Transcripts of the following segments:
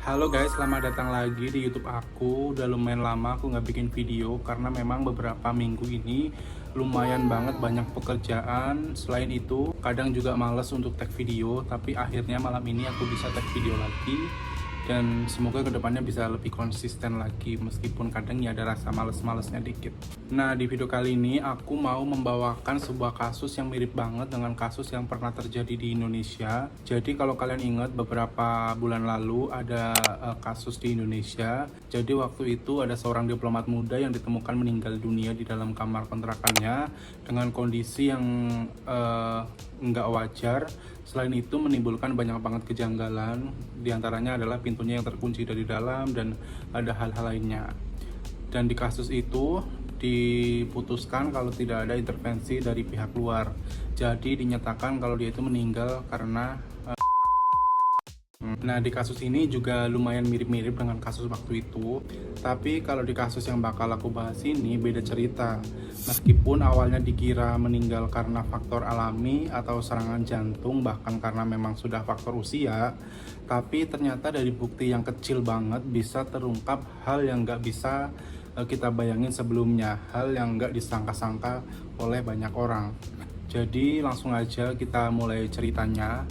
Halo guys, selamat datang lagi di YouTube aku. Udah lumayan lama aku nggak bikin video karena memang beberapa minggu ini lumayan banget banyak pekerjaan. Selain itu, kadang juga males untuk tag video, tapi akhirnya malam ini aku bisa tag video lagi. Dan semoga kedepannya bisa lebih konsisten lagi meskipun kadang ya ada rasa males-malesnya dikit. Nah, di video kali ini aku mau membawakan sebuah kasus yang mirip banget dengan kasus yang pernah terjadi di Indonesia. Jadi kalau kalian ingat beberapa bulan lalu ada kasus di Indonesia. Jadi waktu itu ada seorang diplomat muda yang ditemukan meninggal dunia di dalam kamar kontrakannya dengan kondisi yang nggak wajar. Selain itu menimbulkan banyak banget kejanggalan, diantaranya adalah pintunya yang terkunci dari dalam dan ada hal-hal lainnya. Dan di kasus itu diputuskan kalau tidak ada intervensi dari pihak luar. Jadi dinyatakan kalau dia itu meninggal karena Nah, di kasus ini juga lumayan mirip-mirip dengan kasus waktu itu. Tapi kalau di kasus yang bakal aku bahas ini beda cerita. Meskipun awalnya dikira meninggal karena faktor alami atau serangan jantung, bahkan karena memang sudah faktor usia, tapi ternyata dari bukti yang kecil banget bisa terungkap hal yang nggak bisa kita bayangin sebelumnya, hal yang nggak disangka-sangka oleh banyak orang. Jadi langsung aja kita mulai ceritanya.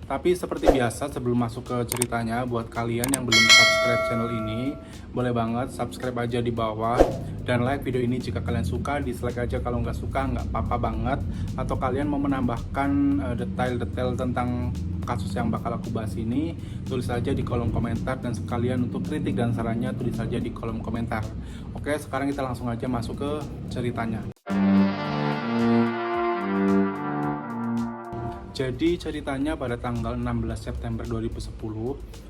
Tapi seperti biasa sebelum masuk ke ceritanya, buat kalian yang belum subscribe channel ini, boleh banget subscribe aja di bawah dan like video ini jika kalian suka, dislike aja kalau nggak suka, nggak apa-apa banget. Atau kalian mau menambahkan detail-detail tentang kasus yang bakal aku bahas ini, tulis aja di kolom komentar, dan sekalian untuk kritik dan sarannya tulis aja di kolom komentar. Oke, sekarang kita langsung aja masuk ke ceritanya. Jadi ceritanya pada tanggal 16 September 2010,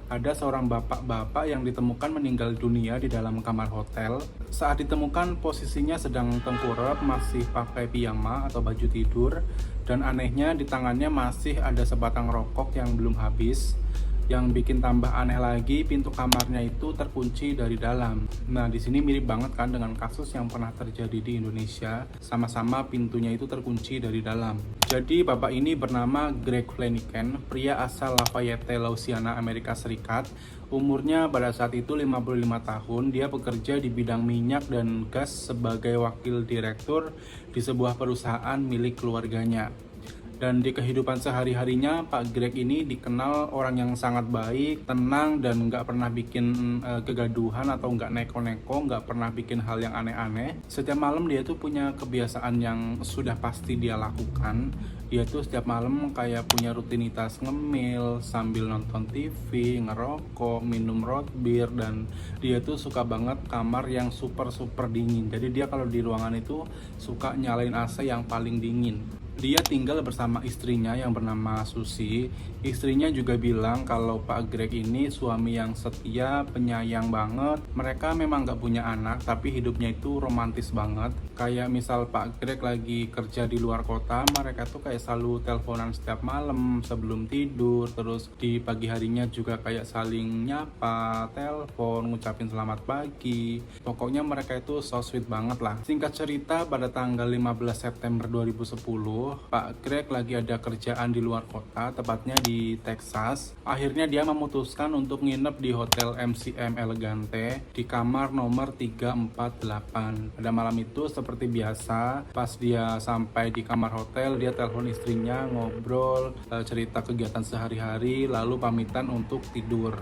ada seorang bapak-bapak yang ditemukan meninggal dunia di dalam kamar hotel. Saat ditemukan posisinya sedang tengkurap, masih pakai piyama atau baju tidur, dan anehnya di tangannya masih ada sebatang rokok yang belum habis. Yang bikin tambah aneh lagi, pintu kamarnya itu terkunci dari dalam. Nah, di sini mirip banget kan dengan kasus yang pernah terjadi di Indonesia. Sama-sama pintunya itu terkunci dari dalam. Jadi, bapak ini bernama Greg Flanagan, pria asal Lafayette, Louisiana, Amerika Serikat. Umurnya pada saat itu 55 tahun. Dia bekerja di bidang minyak dan gas sebagai wakil direktur di sebuah perusahaan milik keluarganya. Dan di kehidupan sehari-harinya, Pak Greg ini dikenal orang yang sangat baik, tenang, dan nggak pernah bikin kegaduhan atau nggak neko-neko, nggak pernah bikin hal yang aneh-aneh. Setiap malam dia tuh punya kebiasaan yang sudah pasti dia lakukan. Dia tuh setiap malam kayak punya rutinitas ngemil, sambil nonton TV, ngerokok, minum root beer, dan dia tuh suka banget kamar yang super-super dingin. Jadi dia kalau di ruangan itu suka nyalain AC yang paling dingin. Dia tinggal bersama istrinya yang bernama Susi. Istrinya juga bilang kalau Pak Greg ini suami yang setia, penyayang banget. Mereka memang gak punya anak, tapi hidupnya itu romantis banget. Kayak misal Pak Greg lagi kerja di luar kota, mereka tuh kayak selalu teleponan setiap malam sebelum tidur. Terus di pagi harinya juga kayak saling nyapa, telepon, ngucapin selamat pagi. Pokoknya mereka itu so sweet banget lah. Singkat cerita, pada tanggal 15 September 2010, Pak Greg lagi ada kerjaan di luar kota, tepatnya di Texas. Akhirnya dia memutuskan untuk nginep di Hotel MCM Elegante di kamar nomor 348. Pada malam itu seperti biasa, pas dia sampai di kamar hotel, dia telepon istrinya, ngobrol, cerita kegiatan sehari-hari, lalu pamitan untuk tidur.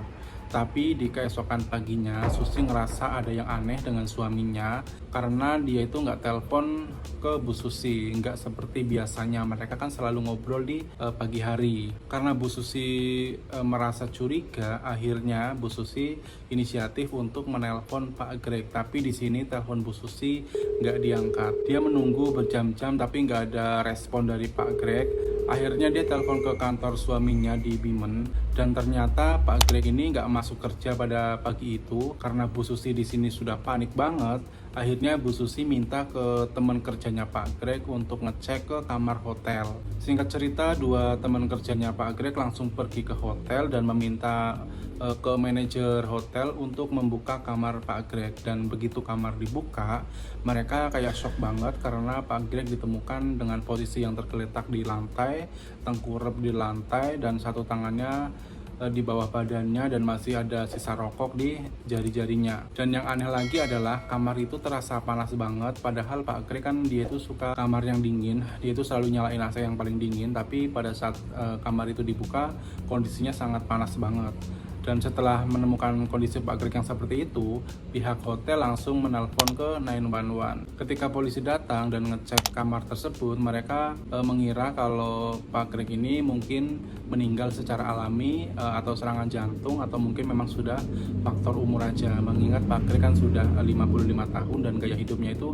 Tapi di keesokan paginya, Susi ngerasa ada yang aneh dengan suaminya karena dia itu nggak telepon ke Bu Susi, nggak seperti biasanya. Mereka kan selalu ngobrol di pagi hari. Karena Bu Susi merasa curiga, akhirnya Bu Susi inisiatif untuk menelpon Pak Greg. Tapi di sini telepon Bu Susi nggak diangkat. Dia menunggu berjam-jam tapi nggak ada respon dari Pak Greg. Akhirnya dia telepon ke kantor suaminya di Bimen, dan ternyata Pak Greg ini nggak masuk kerja pada pagi itu karena Bu Susi di sini sudah panik banget. Akhirnya Bu Susi minta ke teman kerjanya Pak Greg untuk ngecek ke kamar hotel. Singkat cerita, dua teman kerjanya Pak Greg langsung pergi ke hotel dan meminta ke manajer hotel untuk membuka kamar Pak Greg. Dan begitu kamar dibuka, mereka kayak shock banget karena Pak Greg ditemukan dengan posisi yang tergeletak di lantai, tengkurap di lantai, dan satu tangannya di bawah badannya dan masih ada sisa rokok di jari-jarinya. Dan yang aneh lagi adalah kamar itu terasa panas banget, padahal Pak Greg kan dia itu suka kamar yang dingin, dia itu selalu nyalain AC yang paling dingin, tapi pada saat kamar itu dibuka kondisinya sangat panas banget. Dan setelah menemukan kondisi Pak Greg yang seperti itu, pihak hotel langsung menelpon ke 911. Ketika polisi datang dan ngecek kamar tersebut, mereka mengira kalau Pak Greg ini mungkin meninggal secara alami atau serangan jantung, atau mungkin memang sudah faktor umur aja. Mengingat Pak Greg kan sudah 55 tahun dan gaya hidupnya itu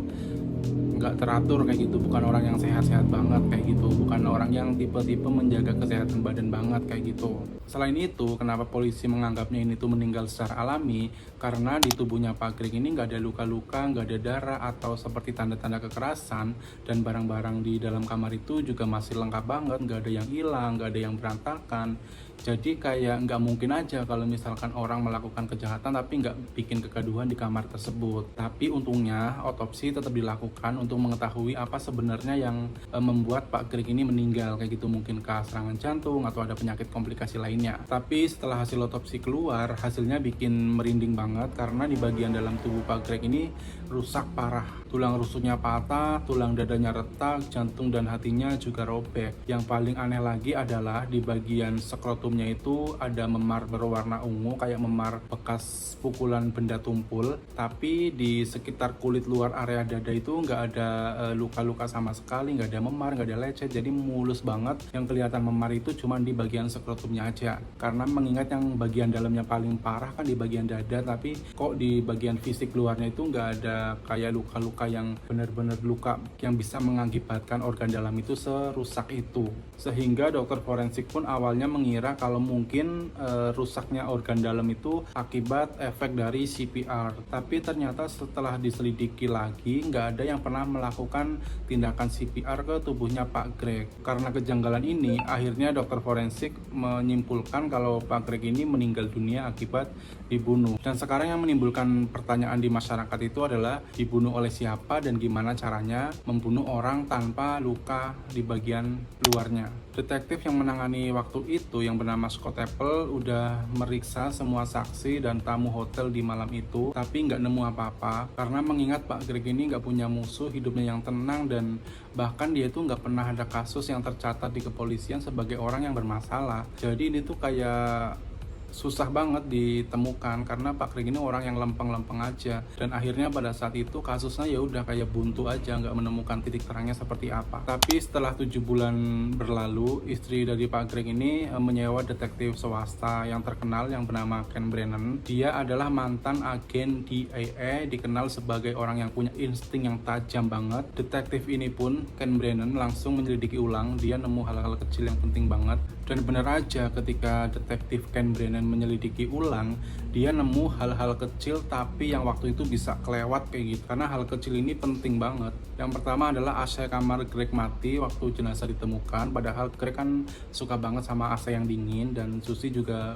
nggak teratur kayak gitu, bukan orang yang sehat-sehat banget kayak gitu, bukan orang yang tipe-tipe menjaga kesehatan badan banget kayak gitu. Selain itu, kenapa polisi menganggapnya ini tuh meninggal secara alami? Karena di tubuhnya Pak Greg ini nggak ada luka-luka, nggak ada darah atau seperti tanda-tanda kekerasan, dan barang-barang di dalam kamar itu juga masih lengkap banget, nggak ada yang hilang, nggak ada yang berantakan. Jadi kayak nggak mungkin aja kalau misalkan orang melakukan kejahatan tapi nggak bikin kegaduhan di kamar tersebut. Tapi untungnya otopsi tetap dilakukan untuk mengetahui apa sebenarnya yang membuat Pak Greg ini meninggal kayak gitu, mungkin serangan jantung atau ada penyakit komplikasi lainnya. Tapi setelah hasil otopsi keluar, hasilnya bikin merinding banget karena di bagian dalam tubuh Pak Greg ini rusak parah. Tulang rusuknya patah, tulang dadanya retak, jantung dan hatinya juga robek. Yang paling aneh lagi adalah di bagian skrotumnya itu ada memar berwarna ungu kayak memar bekas pukulan benda tumpul, tapi di sekitar kulit luar area dada itu nggak ada luka-luka sama sekali, nggak ada memar, nggak ada lecet, jadi mulus banget. Yang kelihatan memar itu cuma di bagian skrotumnya aja, karena mengingat yang bagian dalamnya paling parah kan di bagian dada, tapi kok di bagian fisik luarnya itu nggak ada kayak luka-luka yang benar-benar luka yang bisa mengakibatkan organ dalam itu serusak itu. Sehingga dokter forensik pun awalnya mengira kalau mungkin rusaknya organ dalam itu akibat efek dari CPR. Tapi ternyata setelah diselidiki lagi, nggak ada yang pernah melakukan tindakan CPR ke tubuhnya Pak Greg. Karena kejanggalan ini, akhirnya dokter forensik menyimpulkan kalau Pak Greg ini meninggal dunia akibat dibunuh. Dan sekarang yang menimbulkan pertanyaan di masyarakat itu adalah dibunuh oleh siapa dan gimana caranya membunuh orang tanpa luka di bagian luarnya. Detektif yang menangani waktu itu yang bernama Scott Apple udah meriksa semua saksi dan tamu hotel di malam itu, tapi nggak nemu apa-apa karena mengingat Pak Greg ini nggak punya musuh, hidupnya yang tenang, dan bahkan dia itu nggak pernah ada kasus yang tercatat di kepolisian sebagai orang yang bermasalah. Jadi ini tuh kayak susah banget ditemukan karena Pak Greg ini orang yang lempeng-lempeng aja, dan akhirnya pada saat itu kasusnya ya udah kayak buntu aja, nggak menemukan titik terangnya seperti apa. Tapi setelah 7 bulan berlalu, istri dari Pak Greg ini menyewa detektif swasta yang terkenal yang bernama Ken Brennan. Dia adalah mantan agen DEA, dikenal sebagai orang yang punya insting yang tajam banget. Detektif ini pun, Ken Brennan, langsung menyelidiki ulang. Dia nemu hal-hal kecil yang penting banget, dan benar aja ketika detektif Ken Brennan menyelidiki ulang, dia nemu hal-hal kecil tapi yang waktu itu bisa kelewat kayak gitu, karena hal kecil ini penting banget. Yang pertama adalah AC kamar Greg mati waktu jenazah ditemukan, padahal Greg kan suka banget sama AC yang dingin, dan Susi juga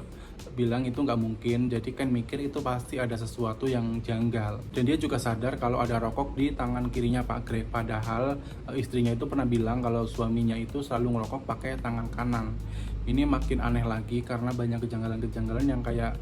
bilang itu nggak mungkin. Jadi Ken mikir itu pasti ada sesuatu yang janggal, dan dia juga sadar kalau ada rokok di tangan kirinya Pak Greg, padahal istrinya itu pernah bilang kalau suaminya itu selalu ngerokok pakai tangan kanan. Ini makin aneh lagi karena banyak kejanggalan-kejanggalan yang kayak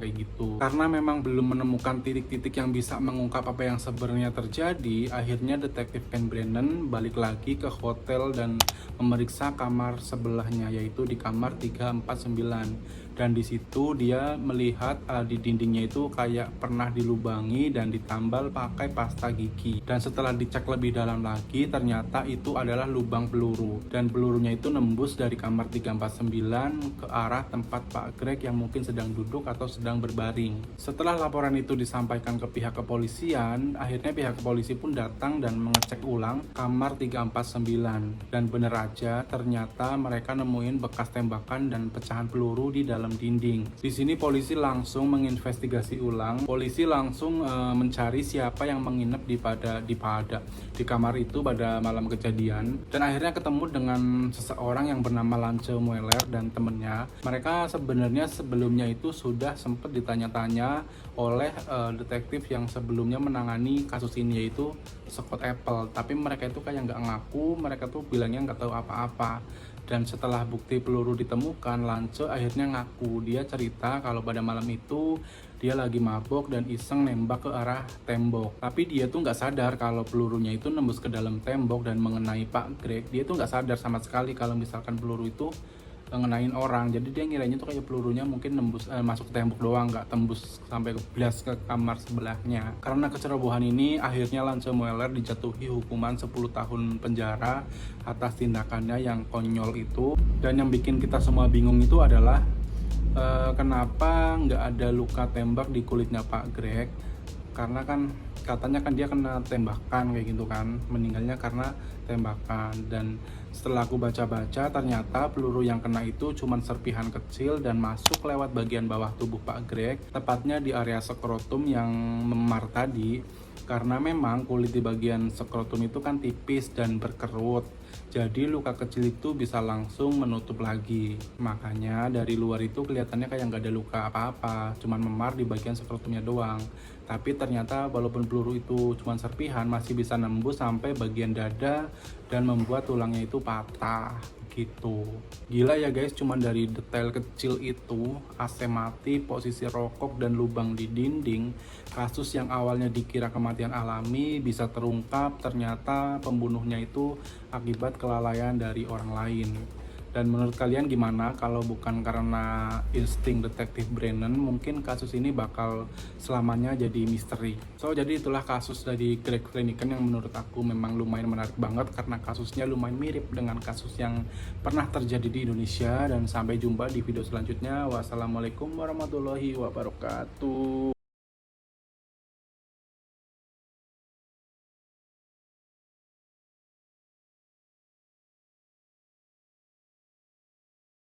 gitu. Karena memang belum menemukan titik-titik yang bisa mengungkap apa yang sebenarnya terjadi, akhirnya detektif Ken Brennan balik lagi ke hotel dan memeriksa kamar sebelahnya, yaitu di kamar 349. Dan di situ dia melihat di dindingnya itu kayak pernah dilubangi dan ditambal pakai pasta gigi. Dan setelah dicek lebih dalam lagi, ternyata itu adalah lubang peluru, dan pelurunya itu nembus dari kamar 349 ke arah tempat Pak Greg yang mungkin sedang duduk atau sedang berbaring. Setelah laporan itu disampaikan ke pihak kepolisian, akhirnya pihak kepolisi pun datang dan mengecek ulang kamar 349. Dan bener aja, ternyata mereka nemuin bekas tembakan dan pecahan peluru di dalam dinding. Di sini polisi langsung menginvestigasi ulang. Polisi langsung mencari siapa yang menginap di kamar itu pada malam kejadian, dan akhirnya ketemu dengan seseorang yang bernama Lance Mueller dan temennya. Mereka sebenarnya sebelumnya itu sudah sempat ditanya-tanya oleh detektif yang sebelumnya menangani kasus ini, yaitu Scott Apple, tapi mereka itu kayak nggak ngaku, mereka tuh bilangnya nggak tahu apa-apa. Dan setelah bukti peluru ditemukan, Lance akhirnya ngaku. Dia cerita kalau pada malam itu dia lagi mabok dan iseng nembak ke arah tembok. Tapi dia tuh nggak sadar kalau pelurunya itu nembus ke dalam tembok dan mengenai Pak Greg. Dia tuh nggak sadar sama sekali kalau misalkan peluru itu ngenain orang. Jadi dia ngiranya tuh kayak pelurunya mungkin nembus masuk ke tembok doang, nggak tembus sampai ke blast ke kamar sebelahnya. Karena kecerobohan ini akhirnya Lance Moeller dijatuhi hukuman 10 tahun penjara atas tindakannya yang konyol itu. Dan yang bikin kita semua bingung itu adalah kenapa nggak ada luka tembak di kulitnya Pak Greg. Karena kan katanya kan dia kena tembakan kayak gitu kan, meninggalnya karena tembakan. Dan setelah aku baca-baca, ternyata peluru yang kena itu cuma serpihan kecil dan masuk lewat bagian bawah tubuh Pak Greg, tepatnya di area skrotum yang memar tadi. Karena memang kulit di bagian skrotum itu kan tipis dan berkerut, jadi luka kecil itu bisa langsung menutup lagi. Makanya dari luar itu kelihatannya kayak nggak ada luka apa-apa, cuman memar di bagian skrotumnya doang. Tapi ternyata walaupun peluru itu cuma serpihan, masih bisa nembus sampai bagian dada dan membuat tulangnya itu patah gitu. Gila ya guys, cuman dari detail kecil itu, AC mati, posisi rokok dan lubang di dinding, kasus yang awalnya dikira kematian alami bisa terungkap ternyata pembunuhnya itu akibat kelalaian dari orang lain. Dan menurut kalian gimana kalau bukan karena insting detektif Brennan, mungkin kasus ini bakal selamanya jadi misteri. So jadi itulah kasus dari Greg Flanagan yang menurut aku memang lumayan menarik banget karena kasusnya lumayan mirip dengan kasus yang pernah terjadi di Indonesia. Dan sampai jumpa di video selanjutnya. Wassalamualaikum warahmatullahi wabarakatuh.